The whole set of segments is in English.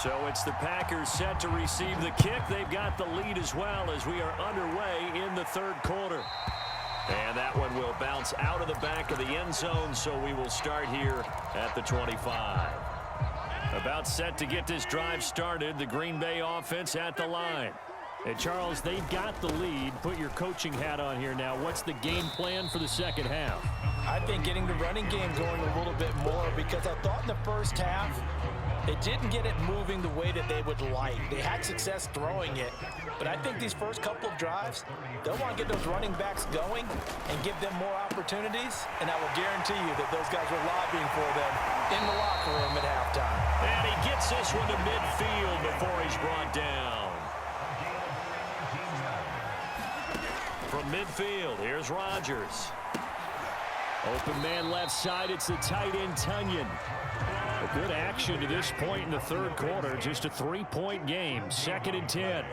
So it's the Packers set to receive the kick. They've got the lead as well as we are underway in the third quarter. And that one will bounce out of the back of the end zone, so we will start here at the 25. About set to get this drive started, the Green Bay offense at the line. And Charles, they've got the lead. Put your coaching hat on here now. What's the game plan for the second half? I think getting the running game going a little bit more, because I thought in the first half they didn't get it moving the way that they would like. They had success throwing it, but I think these first couple of drives, they'll want to get those running backs going and give them more opportunities, and I will guarantee you that those guys were lobbying for them in the locker room at halftime. And he gets this one to midfield before he's brought down. From midfield, here's Rodgers. Open man left side, it's the tight end Tunyon. A good action to this point in the third quarter. Just a 3-point game. 2nd and 10.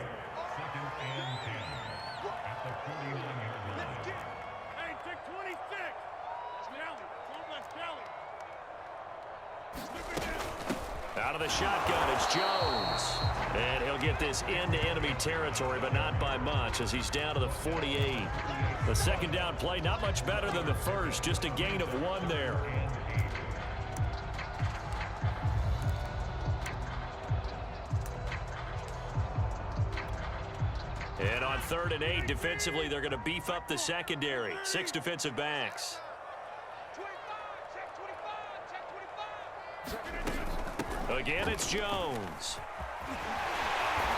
Out of the shotgun, it's Jones. And he'll get this into enemy territory, but not by much as he's down to the 48. The second down play, not much better than the first. Just a gain of 1 there. And on 3rd and 8, defensively, they're going to beef up the secondary. 6 defensive backs. Again, it's Jones.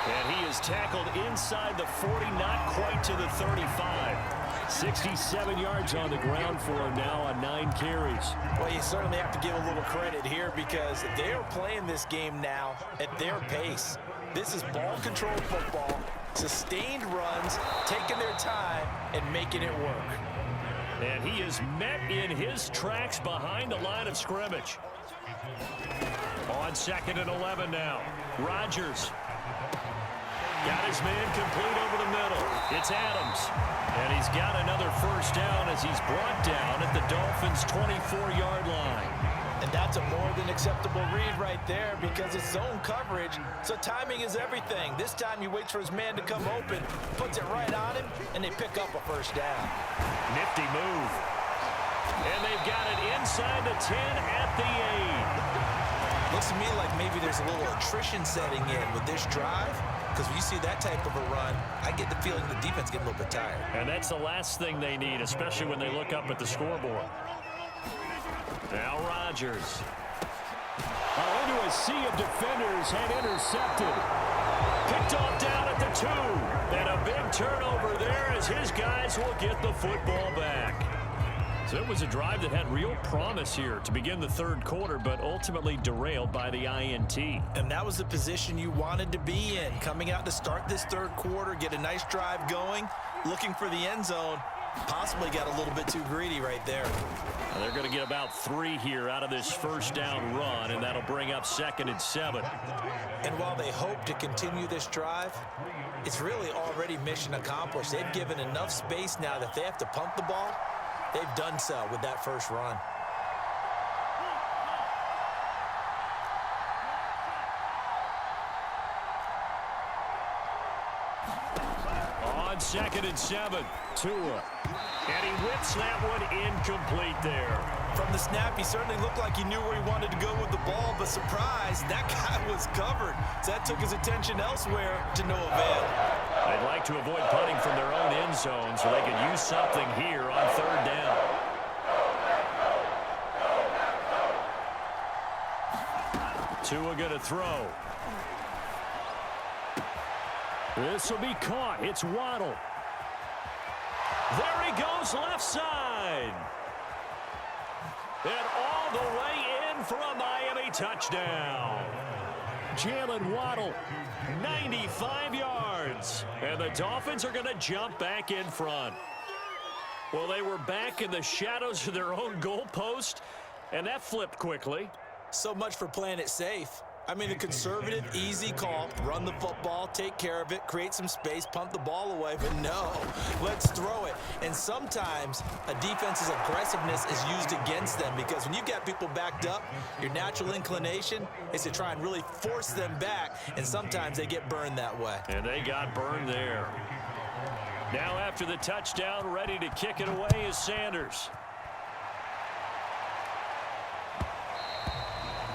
And he is tackled inside the 40, not quite to the 35. 67 yards on the ground for him now on 9 carries. Well, you certainly have to give a little credit here because they are playing this game now at their pace. This is ball control football, sustained runs, taking their time and making it work. And he is met in his tracks behind the line of scrimmage. On 2nd and 11 now. Rodgers got his man complete over the middle. It's Adams. And he's got another first down as he's brought down at the Dolphins' 24-yard line. And that's a more than acceptable read right there because it's zone coverage, so timing is everything. This time he waits for his man to come open, puts it right on him, and they pick up a first down. Nifty move. And they've got it inside the 10 at the 8. Looks to me like maybe there's a little attrition setting in with this drive, because when you see that type of a run, I get the feeling the defense getting a little bit tired. And that's the last thing they need, especially when they look up at the scoreboard. Now Rodgers. Into a sea of defenders and intercepted. Picked off down at the 2. And a big turnover there as his guys will get the football back. So it was a drive that had real promise here to begin the third quarter, but ultimately derailed by the INT. And that was the position you wanted to be in, coming out to start this third quarter, get a nice drive going, looking for the end zone. Possibly got a little bit too greedy right there. Now they're going to get about 3 here out of this first down run, and that'll bring up 2nd and 7. And while they hope to continue this drive, it's really already mission accomplished. They've given enough space now that if they have to punt the ball, they've done so with that first run. On 2nd and 7, Tua. And he whips that one incomplete there. From the snap, he certainly looked like he knew where he wanted to go with the ball, but surprise, that guy was covered. So that took his attention elsewhere to no avail. They'd like to avoid punting from their own end zone so they could use something here on 3rd down. Tua going to throw. This will be caught. It's Waddle. There he goes left side. And all the way in for a Miami touchdown. Jalen Waddle. 95 yards. And the Dolphins are going to jump back in front. Well, they were back in the shadows of their own goalpost, and that flipped quickly. So much for playing it safe. I mean, a conservative, easy call, run the football, take care of it, create some space, punt the ball away, but no, let's throw it. And sometimes a defense's aggressiveness is used against them because when you got people backed up, your natural inclination is to try and really force them back, and sometimes they get burned that way. And they got burned there. Now after the touchdown, ready to kick it away is Sanders.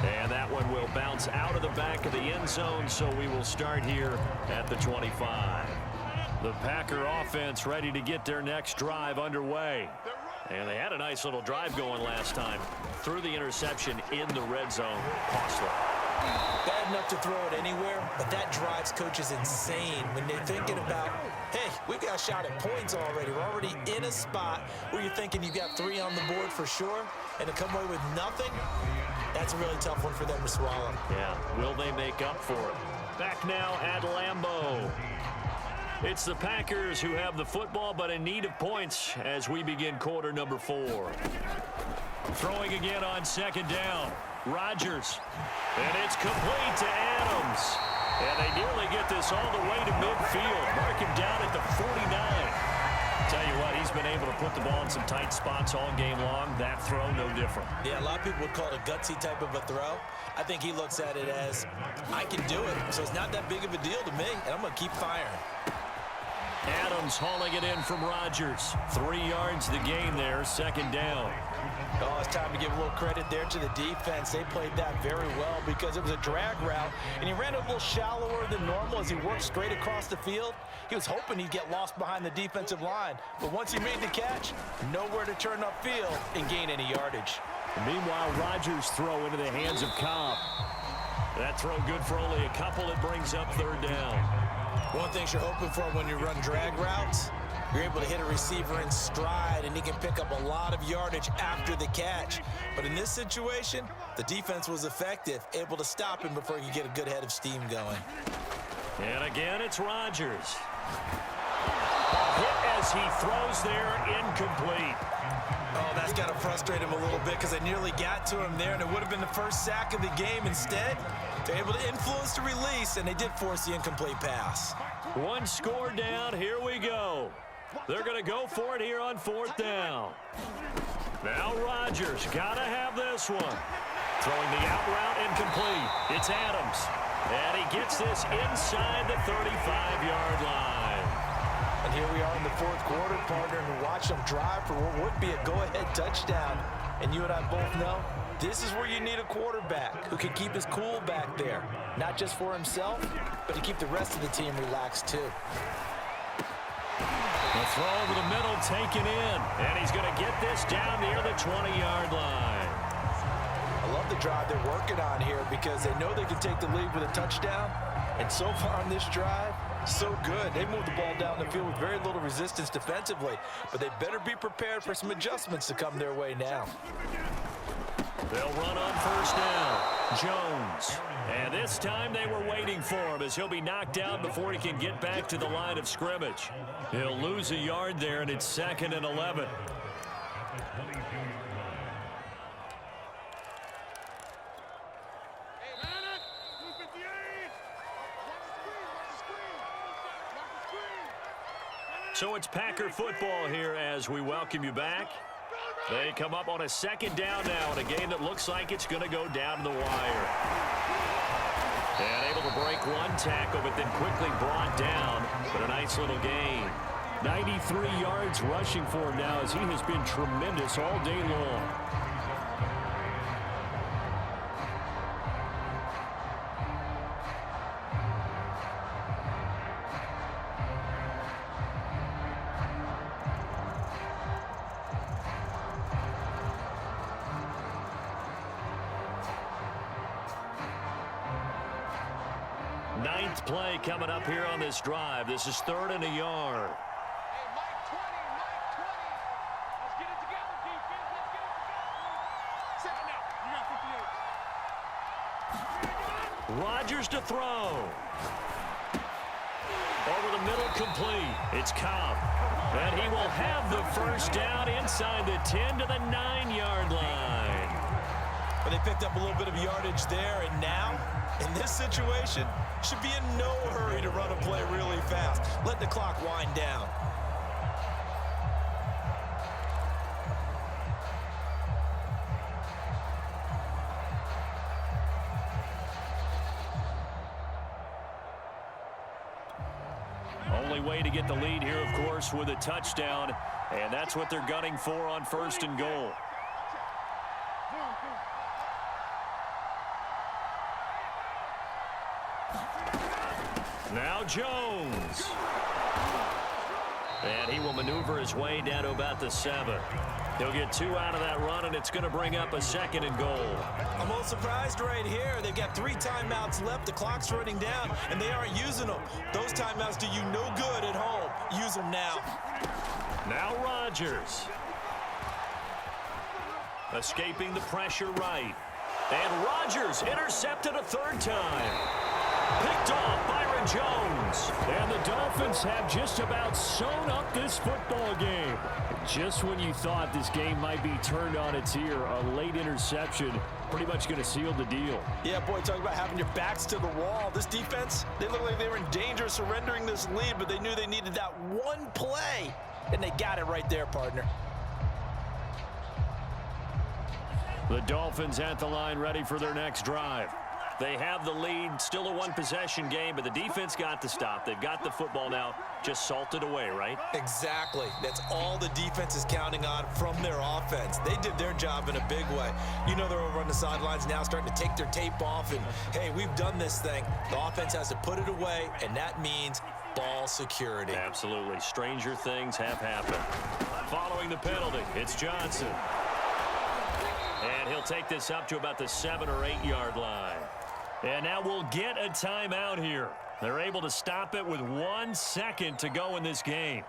And that one will bounce out of the back of the end zone, so we will start here at the 25. The Packer offense ready to get their next drive underway. And they had a nice little drive going last time. Threw the interception in the red zone. Costly. Bad enough to throw it anywhere, but that drives coaches insane when they're thinking about, hey, we've got a shot at points already. We're already in a spot where you're thinking you've got 3 on the board for sure, and to come away with nothing, that's a really tough one for them to swallow. Yeah, will they make up for it? Back now at Lambeau. It's the Packers who have the football, but in need of points as we begin quarter number 4. Throwing again on second down. Rodgers. And it's complete to Adams. And they nearly get this all the way to midfield. Mark him down at the 49. Tell you what, he's been able to put the ball in some tight spots all game long. That throw, no different. Yeah, a lot of people would call it a gutsy type of a throw. I think he looks at it as, I can do it, so it's not that big of a deal to me, and I'm going to keep firing. Adams hauling it in from Rodgers. 3 yards the gain there, second down. Oh, it's time to give a little credit there to the defense. They played that very well because it was a drag route, and he ran a little shallower than normal as he worked straight across the field. He was hoping he'd get lost behind the defensive line, but once he made the catch, nowhere to turn upfield and gain any yardage. Meanwhile, Rodgers' throw into the hands of Cobb. That throw good for only a couple. It brings up third down. One thing you're hoping for when you run drag routes, you're able to hit a receiver in stride, and he can pick up a lot of yardage after the catch. But in this situation, the defense was effective, able to stop him before he could get a good head of steam going. And again, it's Rodgers. Hit as he throws there, incomplete. Oh, that's got to frustrate him a little bit because they nearly got to him there, and it would have been the first sack of the game. Instead, they're able to influence the release, and they did force the incomplete pass. 1 score down. Here we go. They're going to go for it here on 4th down. Now Rodgers got to have this one. Throwing the out route incomplete. It's Adams. And he gets this inside the 35-yard line. And here we are in the 4th quarter, partner, and watch them drive for what would be a go-ahead touchdown. And you and I both know this is where you need a quarterback who can keep his cool back there. Not just for himself, but to keep the rest of the team relaxed too. The throw over the middle taken in. And he's going to get this down near the 20-yard line. I love the drive they're working on here because they know they can take the lead with a touchdown. And so far on this drive, so good. They moved the ball down the field with very little resistance defensively, but they better be prepared for some adjustments to come their way now. They'll run on 1st down. Jones. And this time they were waiting for him as he'll be knocked down before he can get back to the line of scrimmage. He'll lose a yard there, and it's 2nd and 11. So it's Packer football here as we welcome you back. They come up on a 2nd down now in a game that looks like it's going to go down to the wire. And able to break 1 tackle, but then quickly brought down. But a nice little gain. 93 yards rushing for him now as he has been tremendous all day long. Ninth play coming up here on this drive. This is 3rd and a yard. Rodgers to throw. Over the middle, complete. It's Cobb. And he will have the 1st down inside the 10 to the 9-yard line. But they picked up a little bit of yardage there, and now, in this situation, should be in no hurry to run a play really fast. Let the clock wind down. Only way to get the lead here, of course, with a touchdown, and that's what they're gunning for on 1st and goal. Now Jones. And he will maneuver his way down to about the 7. He'll get 2 out of that run, and it's going to bring up a 2nd and goal. I'm a little surprised right here. They've got 3 timeouts left. The clock's running down, and they aren't using them. Those timeouts do you no good at home. Use them now. Now Rodgers. Escaping the pressure right. And Rodgers intercepted a 3rd time. Picked off Byron Jones. And the Dolphins have just about sewn up this football game. Just when you thought this game might be turned on its ear, a late interception pretty much going to seal the deal. Yeah, boy, talk about having your backs to the wall. This defense, they look like they were in danger of surrendering this lead, but they knew they needed that one play, and they got it right there, partner. The Dolphins at the line ready for their next drive. They have the lead, still a 1-possession game, but the defense got the stop. They've got the football now, just salted away, right? Exactly. That's all the defense is counting on from their offense. They did their job in a big way. You know they're over on the sidelines now starting to take their tape off, and, hey, we've done this thing. The offense has to put it away, and that means ball security. Absolutely. Stranger things have happened. Following the penalty, it's Johnson. And he'll take this up to about the 7 or 8 yard line. And now we'll get a timeout here. They're able to stop it with 1 second to go in this game.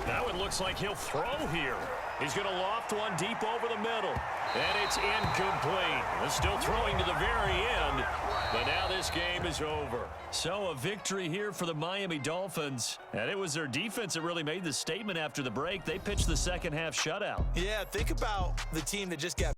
Now it looks like he'll throw here. He's going to loft one deep over the middle. And it's incomplete. He's still throwing to the very end. But now this game is over. So a victory here for the Miami Dolphins. And it was their defense that really made the statement after the break. They pitched the second half shutout. Yeah, think about the team that just got